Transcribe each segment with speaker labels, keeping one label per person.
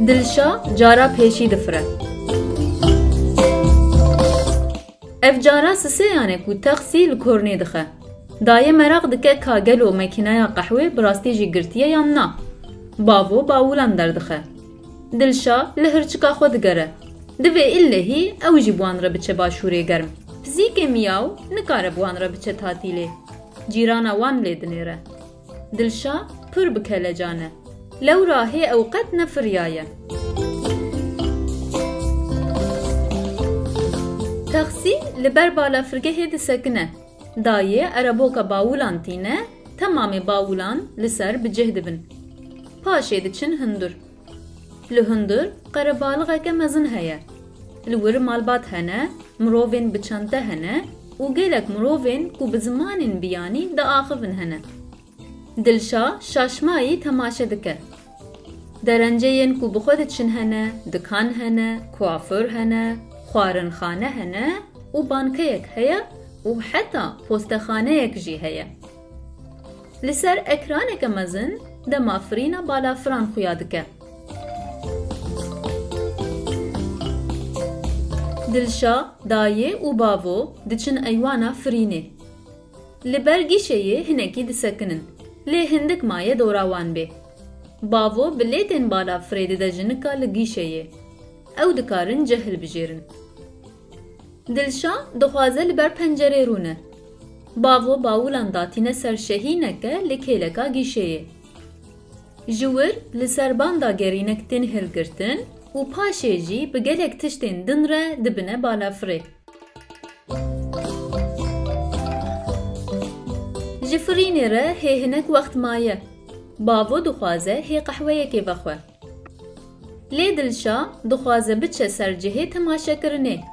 Speaker 1: دلشا جارا پیشی دفره. اف جارا سسیانه کو تخسی لکورنی دخه. دایه مراغ دکه کاگل و مکینای قهوه براستی جی گرتیه یا نا. باوو باولان دردخه. دلشا لهرچکا خود گره. دوی اللهی او جی بوان را بچه باشوری گرم. فزیک میاو نکاره بوان را بچه تاتیله. جیرانا وان لیدنیره. دلشا پر بکله جانه. لو راهی اوقات نفریایه. تاکسی لبر بالا فرگه هد سکنه. دایه عربوکا باولان تینه تمام باولان لسر بجهد بن. پاشه دچن هندر. لهندر قربالغه که مزن هیا. لور مالبات هنه مروفين بچنته هنه و گلک مروفين کو بزمانن بیانی دا آخفن هنه. دلشا شاشمایی تماشه دکه. درنجین کو بخود چن هنه، دکان هنه، کوافر هنه، خوارنخانه هنه و بانکه یک هیا و حتی پستخانه یک جی هیا. لسر اکرانه که مزن دا مافرینا بالا فران خویا دکه. دلشا دایه و باوو دچن ایوانا فرینه. لبرگی شیه هنکی دسکنن. لی هندک مایه دوراوان به. باوو بلیتن بالا فرید دا جنکا لگی شیه. او دکارن جهل بجیرن. دلشا دخوازه لبر پنجره رونه. باوو باولان داتینه سر شهینه که لکیلکا گیشیه. جور لسربان دا گرینک تن هل گرتن و پاشه جی بگلک تشتین دن را دبنه بالا فره. جفرینی را هنک وقت مایه. باوو دخوازه هی قهوه که بخواه. لی دلشا دخوازه بچه سر جهه تماشه کرنه.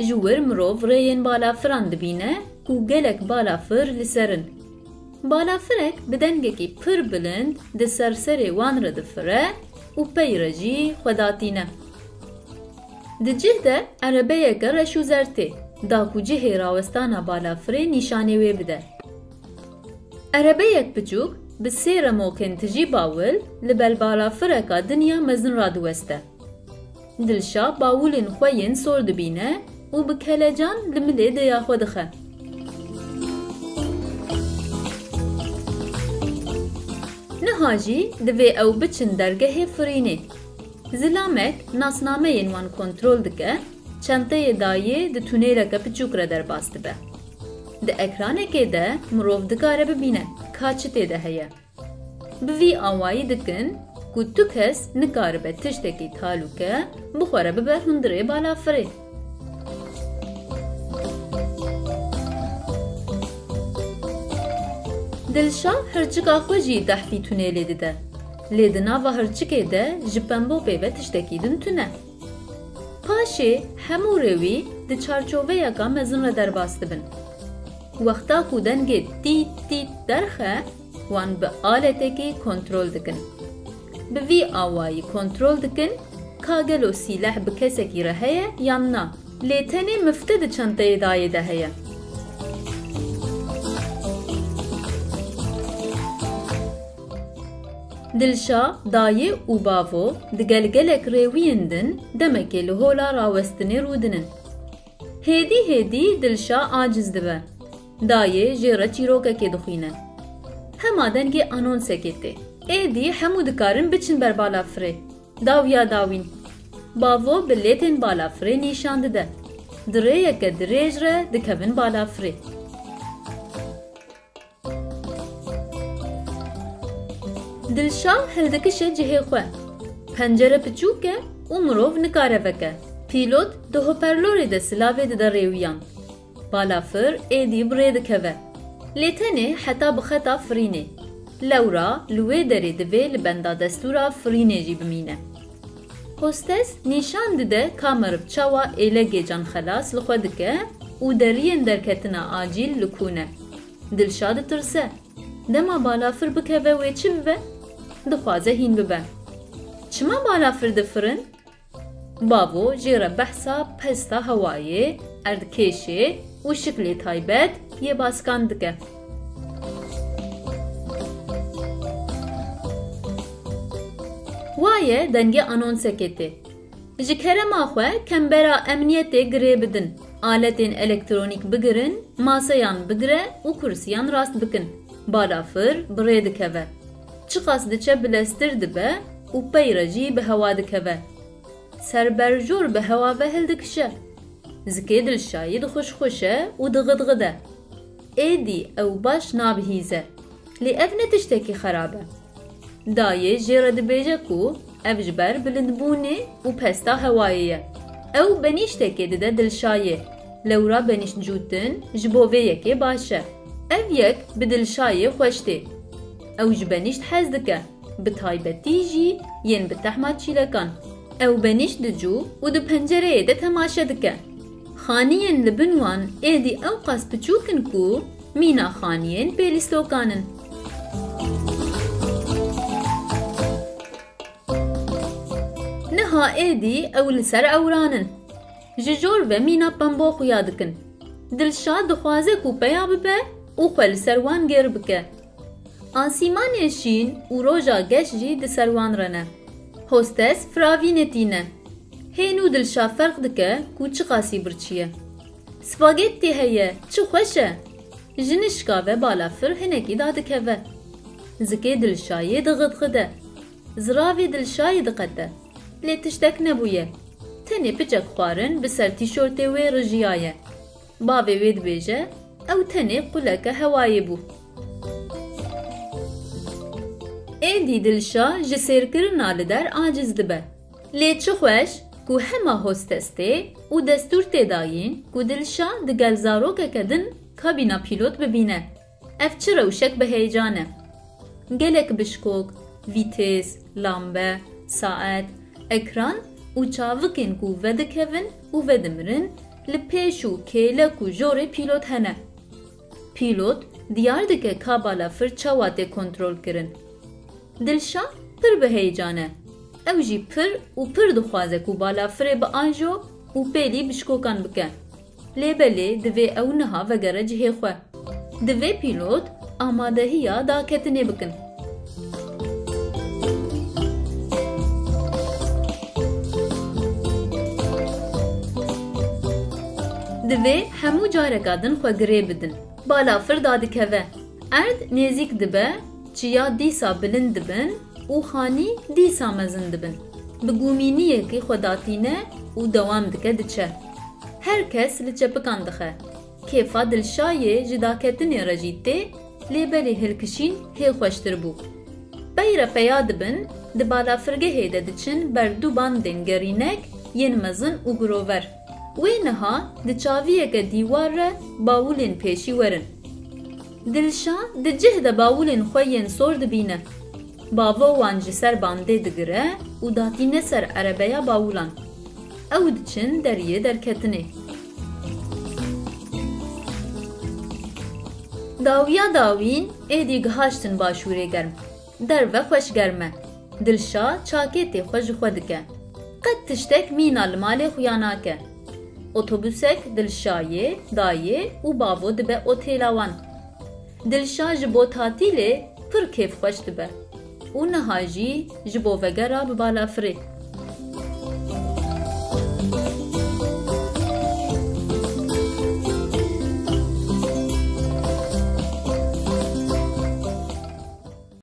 Speaker 1: جور مروف رین بالا فران دبینه و گلک بالا فر لسرن. بالا فرک بدنگه کی پر بلند ده سرسری وان را دفره و پیرجی خداتینه. ده جهده عربه که رشو زرته دا کو جهه راوستانا بالا فره نیشانه وی بده. عربه یک بچوک به سیر موکن تجی باول لبل بالا فره که دنیا مزن را دوسته. دلشا باولین خوین سور دبینه و بکلجان لملی دیا خودخه. نهاجی دوی او بچن درگه فرینه. زلامک ناسنامه ینوان کنترول دکه چنته دایه ده تونیره که پچوک را در باست به. ده اکرانه که ده مروف دکاره ببینه کاچته ده هیا. بوی آوایی دکن که تو کس نکاره به تشتکی تالو که بخوره ببه هندره بالا فره. دلشا هرچکا خوشی دحفی تونیلی دیده. لیدنا و هرچکه ده جپنبو پیوه تشتکیدن تونه. پاشه همو روی ده چارچوه یکا مزن را در باسته بن. وقتا کودنگه تیت تیت درخه وان به آلته که کنترول دکن. به وی آوائی کنترول دکن کاگل و سیلح بکسه کی رهیه یا نا. لیتنی مفتد چنته دایه ده هیه. دلشا دایه و باوو دگلگلک رویندن دمکی لهولا راوستنی رودنن. هیدی دلشا آجز دبه. دایه جیره چیروکه که دخینه. هما دنگی آنونسه کته. ایدی همو دکارن بچن بر بالا فره. داویا داوین. باوو بلیتن بالا فره نیشان ده. دره یک دریج ره دکبن بالا فره. دلشا هلدکشه جهه خواه. پنجره پچوکه و مروف نکاره وکه. پیلوت ده هوپرلوری ده سلاوه ده ریویان. بالا فر ایدی بره دکوه. لیتنه حتی بخطا فرینه. لورا لوی داره دوی لبنده دستورا فرینه جی بمینه. هستس نیشان ده کامرب چاوا ایلگی جان خلاص لخودکه و درین درکتنا آجیل لکونه. دلشا ده ترسه. دما بالا فر بکوه و چی ببه؟ دخوازه هین ببه. چما بالا فر دفرن؟ باوو جیره بحثا پستا هوایه اردکشه و شکلی تایبت یه باسکان دکه. وایه دنگه آنونسکه ته. ji kerema xwe kembera emniyetê girê bidin, aletên elektronik bigirin, masayan bigire û kursiyan rast bikin. Balafir bi rê dikeve. Çi qas diçe bilestir dibe û peyre jî bi hewa dikeve. Serberjor bi hewa ve hil dikişe. Zikê Dilşayî dixweşxweşe û diğidğide. Êdî ew baş nabihîze. Lê ev ne tiştekî xerab e. Dayê jê re dibêje ku ev ji ber bilindbûnê û pesta hewayê ye. Ew benîştekê dide Dilşayê. Lewra benîştcûtin ji bo vê yekê baş e. Ev yek bi Dilşayê xweş tê. Ew ji benîşt hez dike. Bi taybetî jî yên bi tehma çîlekan. Ew benîşt dicû û di pencereyê de temaşe dike. Xaniyên li bin wan êdî ew qas biçûk in ku mîna xaniyên pêlîstokan in. Niha êdî ew li ser ewran in. Ji jor ve mîna pembo xuya dikin. Dilşa dixwaze ku peya bibe û xwe li ser wan gêr bike. Asîmanê şîn û roja geş jî di ser wan re ne. Hostes firavînê tîne. Hênû Dilşa ferq dike ku çi qasî birçîye. Spagettî heye, çi xweş e. Jinişka ve balafir hinekî da dikeve. Zikê Dilşayê diğidğide. Ziravê Dilşayê diqete. Lê tiştek nebûye. Tenê picek xwarin bi ser tîşortê wê rijiyaye. Bavê wê dibêje ew tenê quleke hewayê bû. Êdî Dilşa ji sêrkirina li der aciz dibe. Lê çi xweş ku hema hostes tê û destûr tê dayîn ku Dilşa di gel zarokeke din kabîna pîlot bibîne. Ev çi rewşek bi heyecan e. Gelek bişkok, vîtês, lambe, saet, ekran û çavikên ku vedikevin û vedimirin li pêş û kêlek û jorê pîlot hene. Pîlot diyar dike ka balafir çawa tê kontrol kirin. Dilşa pir bi heyecan e. Ew jî pir û pir dixwaze ku balafirê bi anjo û pêlî bişkokan bike. Lêbelê divê ew niha vegere cihê xwe. Divê pîlot amadehiya daketinê bikin. Divê hemû careka din xwe girê bidin. Balafir dadikeve. Erd nêzik dibe, çiya dîsa bilind dibin û xanî dîsa mezin dibin. Bi gûmîniyekî xwe datîne û dewam dike diçe. Herkes li çepikan dixe. Kêfa Dilşayê ji daketinê re jî tê, lêbelê hilkişîn hê xweştir bû. Beyre peya dibin, di balafirgehê de diçin ber du bandên gerînek yên mezin û girover. Wê niha di çaviyeke dîwar re bawulên pêşî werin. Dilşa di cih de bawulên xwe yên sor dibîne. Bavo wan ji ser bandê digire û datîne ser erebeya bawulan. Ew diçin deriyê derketinê. Dawiya dawîn êdî gihaştin başûrê germ. Derve xweş germ e. Dilşa çakêtê xwe ji xwe dike. Qet tiştek mîna li malê xuya nake. Otobüsek Dilşayê, dayê û bavo dibe otêla wan. Dilşa ji bo tatîlê pir kêfxweş dibe û niha jî ji bo vegera bi balafirê.